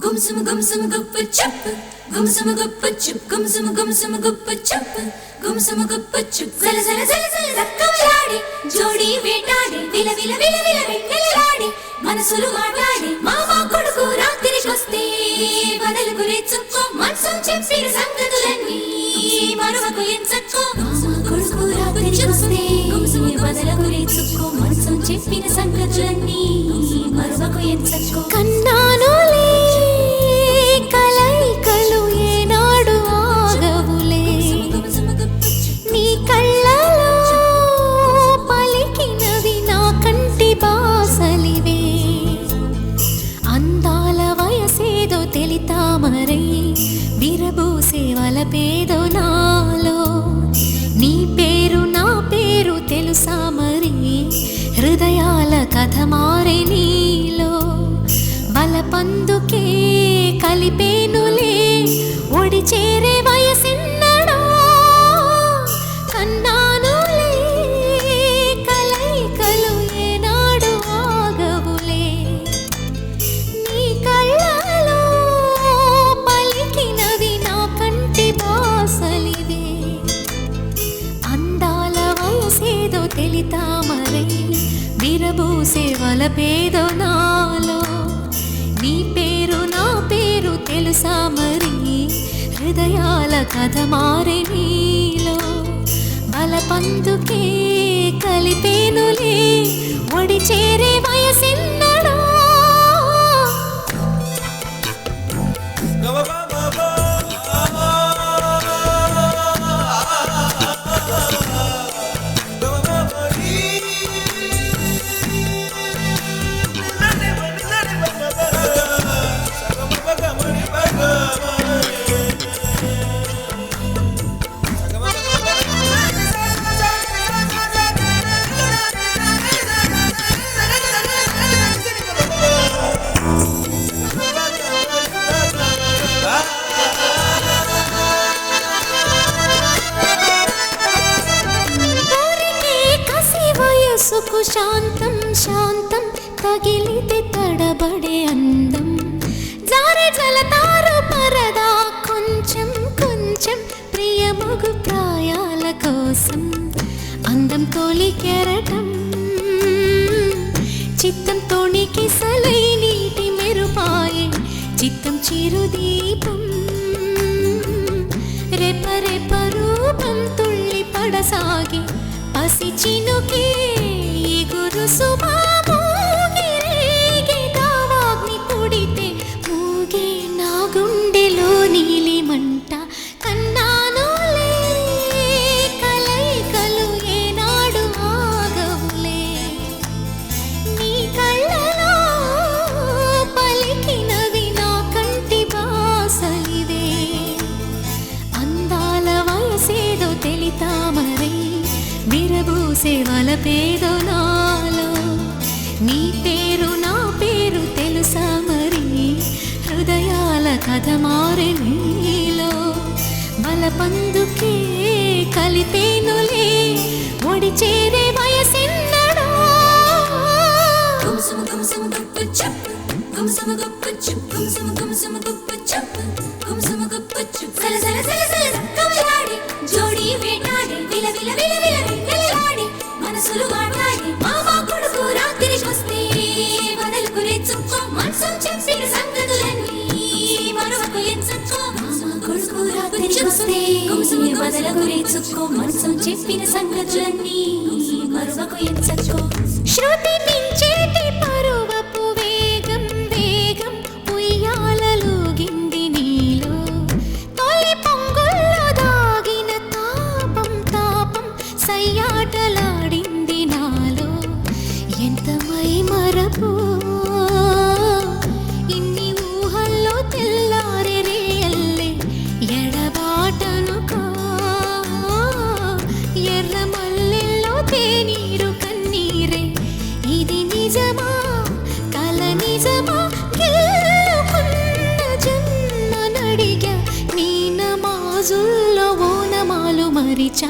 Gumsum gumsum guppa chup, gumsum guppa chup, gumsum guppa chup, gumsum guppa chup. Zala zala zala zala zakkavaladi, jodi vetadi, vila vila vila vila vettaladi, manasulu maatadi, mama koduku ratrikoste, badaluku nechukko, mansam cheppina sangatulani, maravaku enchakko, mama koduku ratrikoste, badaluku nechukko, mansam cheppina sangatulani, maravaku enchakko. Kannanule కలైకలు ఏనాడు ఆగవులే నీ కళ్ళలో పలికినవి నా కంటి బాసలివే అందాల వయసేదో తెలితామరై విరబూసే వలపేదో నాలో నీ పేరు నా పేరు తెలుసా మరి హృదయాల కథ మారే నీలో బలపందుకే కలిపేనులే ఒడి చేరే వయసిన్నడో కన్నానులే కలైకలు ఏనాడు ఆగవులే నీ కళ్ళలో పలికినవి నా కంటి బాసలివే అందాల వయసేదో తెలితామరై విరబూసే వలపేదో నాలో నీ పేరు నా పేరు తెలుసా మరి హృదయాల కథ మారే నీలో బలపందుకే కలిపేనులే ఒడి చేరే వయసిన్నడో సుకు శాంతం శాంతం తగిలితే తడబడే అందం జారే జలతారు పరదా కొంచెం కొంచెం ప్రియమగు ప్రాయాల కోసం అందం తోలి కెరటం చిత్తం తోణికి సలై నీటి మెరుపాయే చిత్తం చిరుదీపం రెప రెప రూపం తుళ్ళి పడసాగి పసి చినుకే గురు సుమామోగిరేగి దావాగ్ని పుడితే మూగే నా గుండెలో నీలి మంట కన్నానులే కలైకలు ఏనాడు ఆగవులే నీ కళ్ళలో పలికినవి నా కంటి బాసలివే అందాల వయసేదో తెలితామరై విరబూసే వలపేదో నాలో నీ పేరు నా పేరు తెలుసా మరి హృదయాల కథ మారే నీలో బలపందుకే కలిపేనులే ఒడి చేరే వయసిన్నడో గుమ్సుమ గుమ్సుమ గుప్ప చప్ గుమ్సుమ గుప్ప చప్ గుమ్సుమ గుమ్సుమ గుప్ప చప్ గుమ్సుమ గుప్ప చప్ సల సల సల సల zakkavaladi jodi vetadi vila vila vila vila vettaladi manasulu maatadi mama koduku ratrikoste badaluku nechukko mansam cheppina sangatulani maravaku enchakko mama koduku ratrikoste badaluku nechukko mansam cheppina sangatulani maravaku enchakko శృతి మించేటి పరువపు వేగం వేగం ఉయ్యాలలోగింది నీలో తొలి పొంగుల్లో దాగిన తాపం తాపం సయ్యాటలాడింది నాలో ఎంత మై మరపు ఇన్ని ఊహల్లో తెల్లారే రేయల్లే ఎడబాటను కా ఎర్ర మల్లెల్లో తేనీరు కన్నీరే ఇది నిజమా కల నిజమా గెలుకున్న జన్మ నడిగా నీ నమాజుల్లో ఓనమాలు మరిచా